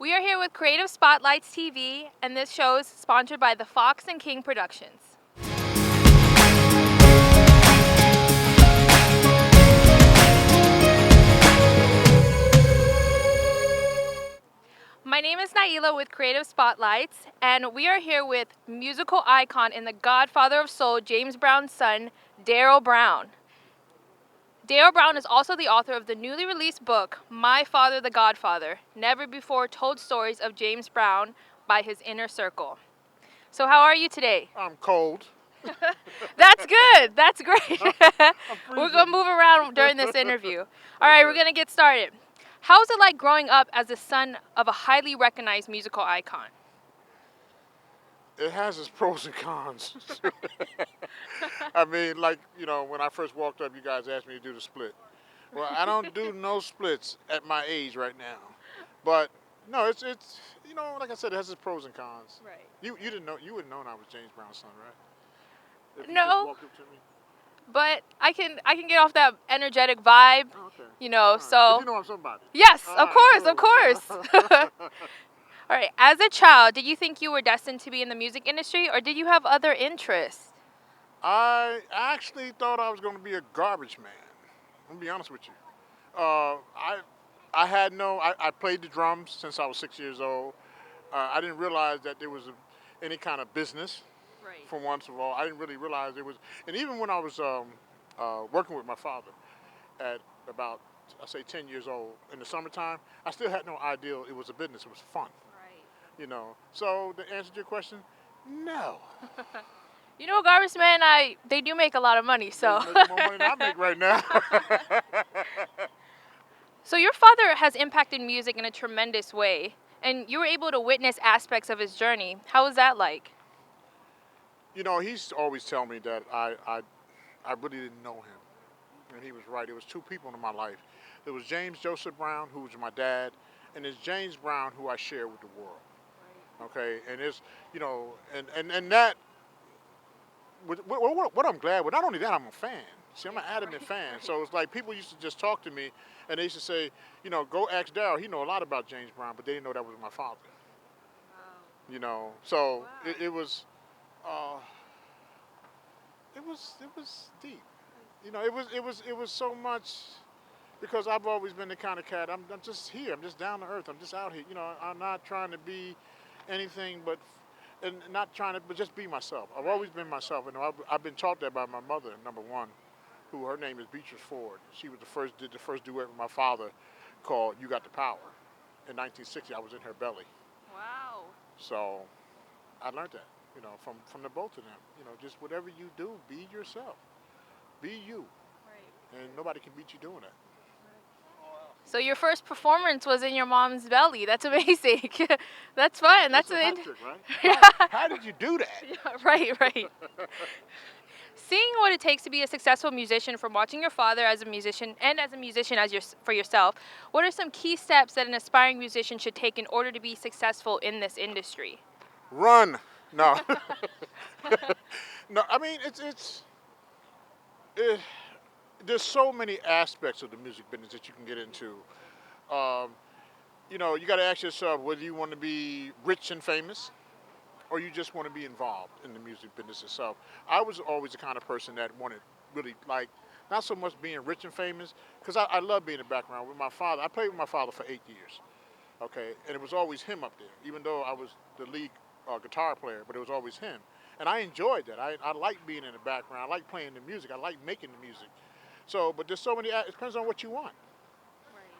We are here with Creative Spotlights TV, and this show is sponsored by the Fox and King Productions. My name is Nailah with Creative Spotlights, and we are here with musical icon and the godfather of soul, James Brown's son, Daryl Brown. Daryl Brown is also the author of the newly released book, My Father the Godfather, Never Before Told Stories of James Brown by His Inner Circle. So how are you today? I'm cold. That's good. That's great. I'm We're freezing. going to move around during this interview. All right, we're going to get started. How's it like growing up as the son of a highly recognized musical icon? It has its pros and cons. I mean, like, when I first walked up, you guys asked me to do the split. Well, I don't do no splits at my age right now. But, no, it's like I said, it has its pros and cons. Right. You wouldn't know I was James Brown's son, right? If you No. just walked up to me. But I can get off that energetic vibe, Oh, okay. so. But you know I'm somebody. Yes, All of right, course. cool. All right, as a child, did you think you were destined to be in the music industry, or did you have other interests? I actually thought I was going to be a garbage man. I'm going to be honest with you. I played the drums since I was 6 years old. I didn't realize that there was any kind of business. Right. For once of all, I didn't really realize there was. And even when I was working with my father at about, I say 10 years old in the summertime, I still had no idea it was a business. It was fun. Right. So to answer your question, no. Garbage man, they do make a lot of money, so. They make more money than I make right now. So your father has impacted music in a tremendous way, and you were able to witness aspects of his journey. How was that like? He's always telling me that I really didn't know him. And he was right. There was two people in my life. There was James Joseph Brown, who was my dad, and there's James Brown, who I share with the world. Okay? And it's, and that, what I'm glad with, not only that, I'm a fan. See, I'm an adamant fan. So it's like people used to just talk to me, and they used to say, go ask Daryl. He know a lot about James Brown, but they didn't know that was my father. Wow. So Wow. it was deep. It was so much, because I've always been the kind of cat. I'm just here. I'm just down to earth. I'm just out here. I'm not trying to be anything but, and not trying to, but just be myself. I've always been myself. I've been taught that by my mother, number one, who her name is Beatrice Ford. She was did the first duet with my father called "You Got the Power." In 1960, I was in her belly. Wow. So I learned that, from the both of them. Just whatever you do, be yourself. Be you. Right. And nobody can beat you doing that. So your first performance was in your mom's belly. That's amazing. That's fun. That's a hat trick, right? Yeah. How did you do that? Yeah, right. Seeing what it takes to be a successful musician, from watching your father as a musician and as a musician for yourself, what are some key steps that an aspiring musician should take in order to be successful in this industry? Run. No. No, I mean, there's so many aspects of the music business that you can get into. You got to ask yourself whether you want to be rich and famous, or you just want to be involved in the music business itself. I was always the kind of person that wanted really, like, not so much being rich and famous, because I love being in the background with my father. I played with my father for 8 years, okay, and it was always him up there, even though I was the lead guitar player, but it was always him. And I enjoyed that. I like being in the background. I like playing the music. I like making the music. So, but there's so many, it depends on what you want.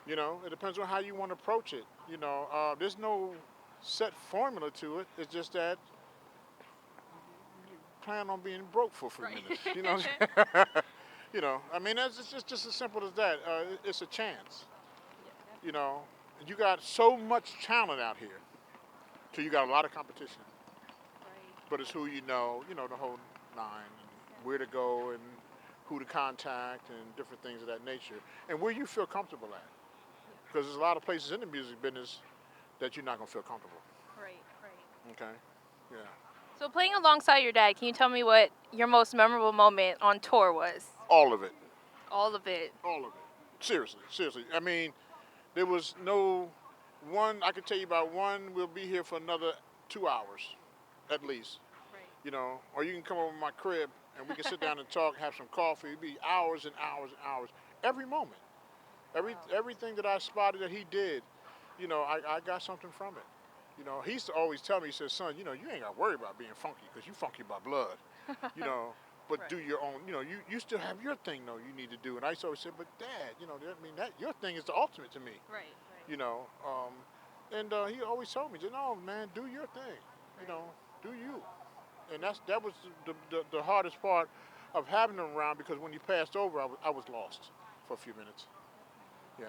Right. It depends on how you want to approach it. There's no set formula to it. It's just that you plan on being broke for a few minutes. I mean, it's just as simple as that. It's a chance. Yeah. You got so much talent out here, so you got a lot of competition. Right. But it's who the whole nine, and where to go, and who to contact, and different things of that nature, and where you feel comfortable at. Because there's a lot of places in the music business that you're not going to feel comfortable. Right. Okay? Yeah. So playing alongside your dad, can you tell me what your most memorable moment on tour was? All of it. All of it. All of it. Seriously. I mean, there was no One, I can tell you about one. We'll be here for another 2 hours, at least. Right. Or you can come over to my crib and we can sit down and talk, have some coffee. It'd be hours and hours and hours. Every moment, Wow. everything that I spotted that he did, I got something from it. He used to always tell me, he said, son, you ain't got to worry about being funky because you funky by blood, you know, but Right. do your own, you still have your thing, though, you need to do. And I used to always say, but Dad, that your thing is the ultimate to me, Right. you know. And he always told me, no, man, do your thing, you Right. know, do you. And that was the hardest part of having him around because when he passed over, I was lost for a few minutes. Yeah.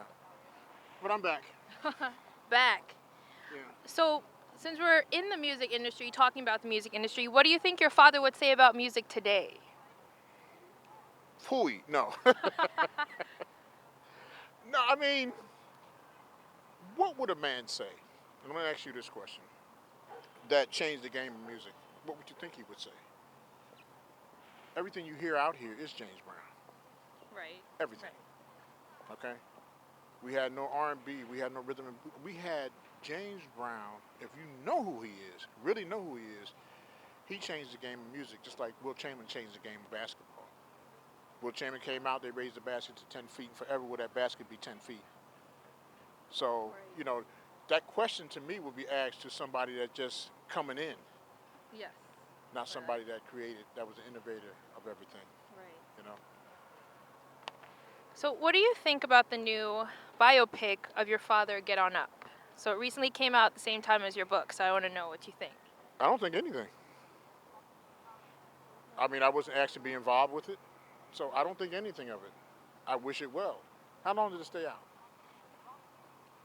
But I'm back. Back. Yeah. So, since we're in the music industry, talking about the music industry, what do you think your father would say about music today? Phooey. No. No, I mean, what would a man say? And I'm going to ask you this question that changed the game of music. What would you think he would say? Everything you hear out here is James Brown. Right. Everything. Okay? We had no R&B. We had no rhythm. We had James Brown. If you know who he is, really know who he is, he changed the game of music just like Will Chamberlain changed the game of basketball. Will Chamberlain came out, they raised the basket to 10 feet, and forever will that basket be 10 feet. So, Right. that question to me would be asked to somebody that just coming in, Yes. not somebody that created, that was the innovator of everything, Right. you know. So, what do you think about the new biopic of your father, Get On Up? So, it recently came out at the same time as your book, so I want to know what you think. I don't think anything. I mean, I wasn't asked to be involved with it, so I don't think anything of it. I wish it well. How long did it stay out?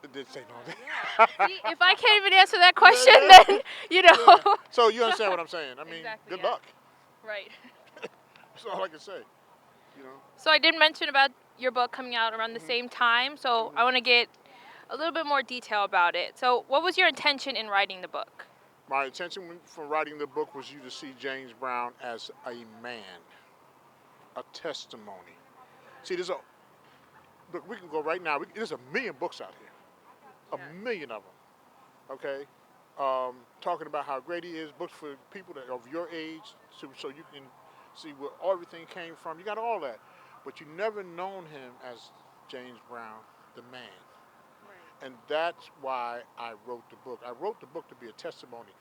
It did say long. Yeah. See, if I can't even answer that Yeah, question, yeah. then, Yeah. So you understand what I'm saying? I mean, Exactly, good yeah. luck. Right. That's all I can say. You know. So, I did mention about your book coming out around the Mhm. same time, so I want to get a little bit more detail about it. So, what was your intention in writing the book? My intention for writing the book was you to see James Brown as a man, a testimony. See, look. We can go right now. There's a million books out here, Yes. a million of them. Okay, talking about how great he is. Books for people that of your age, so you can see where everything came from. You got all that, but you never known him as James Brown, the man. Right. And that's why I wrote the book. I wrote the book to be a testimony,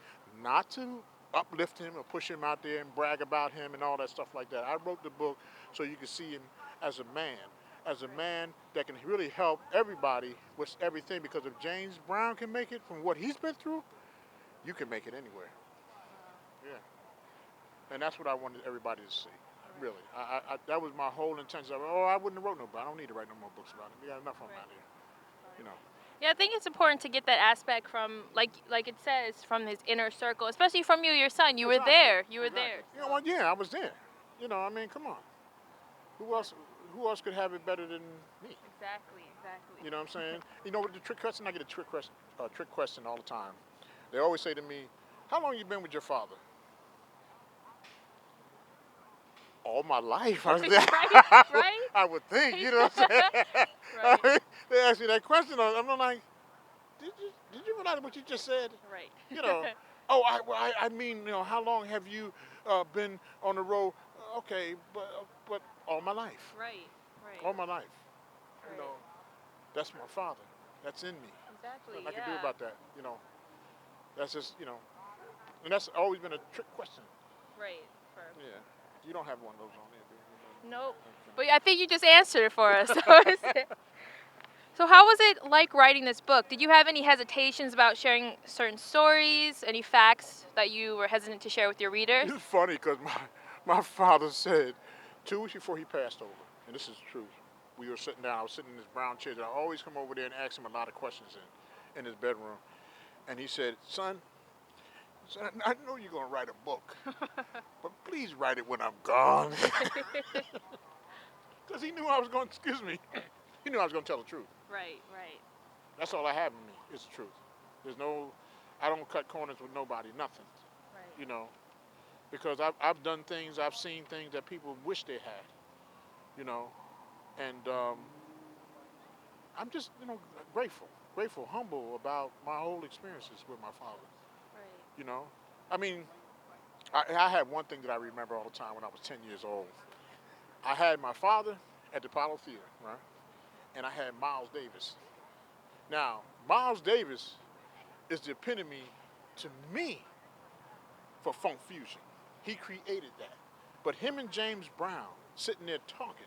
not to uplift him or push him out there and brag about him and all that stuff like that. I wrote the book so you can see him as a man that can really help everybody with everything. Because if James Brown can make it from what he's been through, you can make it anywhere. Yeah. And that's what I wanted everybody to see. Really, that was my whole intention. I wouldn't have wrote no book. I don't need to write no more books about him. We got enough of them out here. You know. Yeah, I think it's important to get that aspect from, like it says, from his inner circle, especially from you, your son. You were Exactly. there. You were Exactly. there. You know what? Yeah, I was there. I mean, come on. Who else? Who else could have it better than me? Exactly. Exactly. You know what I'm saying? You know what the trick question? I get a trick question all the time. They always say to me, "How long you been with your father?" All my life. I was there. Right. Right. I would think. You know what I'm saying? Right. They ask me that question. I'm like, did you realize what you just said? Right. You know. Oh, I mean, how long have you been on the road? Okay, but all my life, Right. Right. all my life. You Right. know, that's my father. That's in me. Exactly. Nothing I can do Yeah. about that. That's just and that's always been a trick question. Right. For Yeah, you don't have one of those on there, do you? Nope. But Okay. I think you just answered it for us. So how was it like writing this book? Did you have any hesitations about sharing certain stories, any facts that you were hesitant to share with your readers? It's funny because my father said 2 weeks before he passed over, and this is the truth. We were sitting down. I was sitting in this brown chair. I always come over there and ask him a lot of questions in his bedroom. And he said, son, I know you're going to write a book, but please write it when I'm gone. Because he knew I was going, excuse me, he knew I was going to tell the truth. Right, right, That's all I have in me is the truth. I don't cut corners with nobody, nothing, right. because I've done things, I've seen things that people wish they had, you know, and I'm just, grateful. grateful, humble about my whole experiences with my father. Right. You know, I mean, I had one thing that I remember all the time when I was 10 years old. I had my father at the Apollo Theater, right? And I had Miles Davis. Now, Miles Davis is the epitome to me for funk fusion. He created that. But him and James Brown sitting there talking,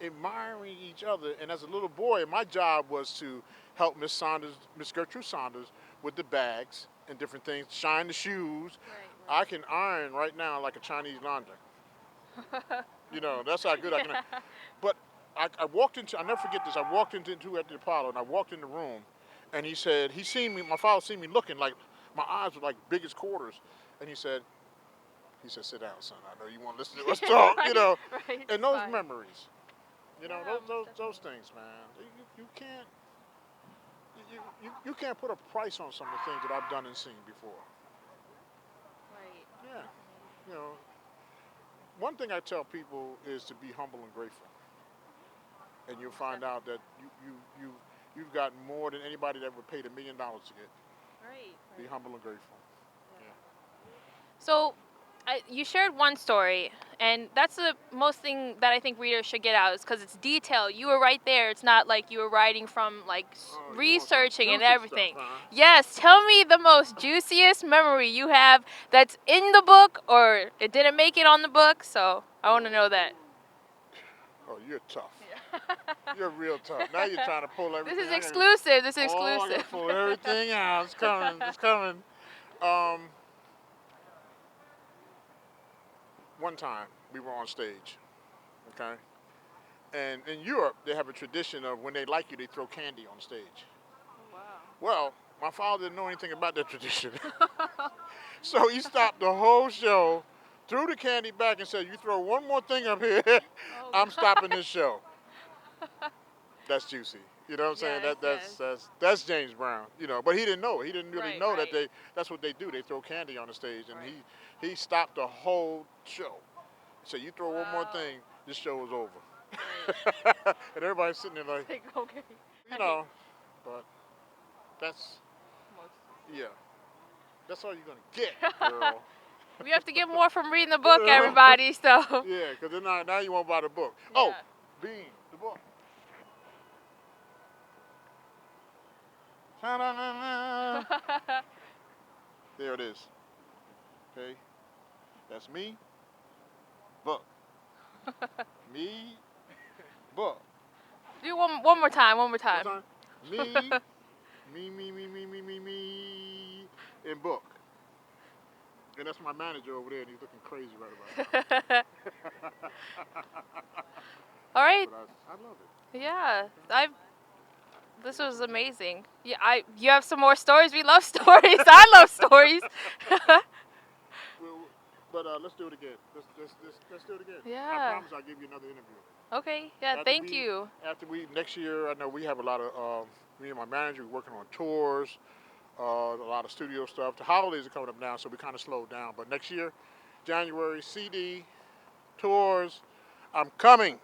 admiring each other, and as a little boy, my job was to help Miss Saunders, Miss Gertrude Saunders, with the bags and different things, shine the shoes. Right. I can iron right now like a Chinese laundry. You know, that's how good I can. But I walked into, I never forget this. I walked into at the Apollo, and I walked in the room, and he said he seen me. My father seen me looking like my eyes were like big as quarters, and he said, sit down, son. I know you want to listen to us talk. You know, Right. and those Fine. memories, you know, Yeah, those things, man. You can't you can't put a price on some of the things that I've done and seen before. Right. Yeah, you know, one thing I tell people is to be humble and grateful, and you'll find out that you've got more than anybody that would pay $1 million to get. Right. Be humble and grateful. Yeah. Yeah. So, you shared one story, and that's the most thing that I think readers should get out is because it's detail. You were right there. It's not like you were writing from like Oh, you want some researching and juicy everything. stuff, huh? Yes, tell me the most juiciest memory you have that's in the book or it didn't make it on the book. So I want to know that. Oh, you're tough. Yeah. You're real tough. Now you're trying to pull everything. This is I gotta- exclusive. This is Oh, I gotta exclusive. pull everything out. It's coming. It's coming. Um, One time we were on stage, okay, and in Europe they have a tradition of when they like you, they throw candy on stage. Wow. Well, my father didn't know anything about that tradition, so he stopped the whole show, threw the candy back, and said, "You throw one more thing up here, Oh, I'm God. stopping this show." That's juicy. You know what I'm saying? Yes, That's James Brown. You know, but he didn't know. He didn't really Right, know that right. that's what they do. They throw candy on the stage, and Right. he stopped the whole show. He said, "You throw one more Wow. thing, this show is over." Right. And everybody's sitting there like, Like, okay. you know, but that's yeah, that's all you're gonna get, girl. We have to get more from reading the book, everybody. So. Yeah, because then now you won't buy the book. Yeah. Oh, Bean, the book. There it is. Okay, that's me. Book. Me. Book. Do one more time. One more time. One time. Me, and book. And that's my manager over there, and he's looking crazy right about now. All right. But I love it. Yeah. This was amazing. Yeah. You have some more stories. We love stories. I love stories. But let's do it again. Let's do it again. Yeah. I promise I'll give you another interview. Okay. Yeah. After Thank we- you. After next year, I know we have a lot of, me and my manager, we're working on tours, a lot of studio stuff. The holidays are coming up now, so we kind of slowed down. But next year, January, CD, tours, I'm coming.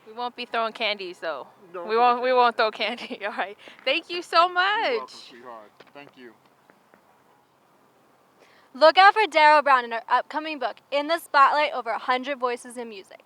We won't be throwing candies though. Don't We throw won't. candy. We won't throw candy. All right. Thank you so much. You're welcome, sweetheart. Thank you. Look out for Daryl Brown in our upcoming book, In the Spotlight, Over 100 Voices in Music.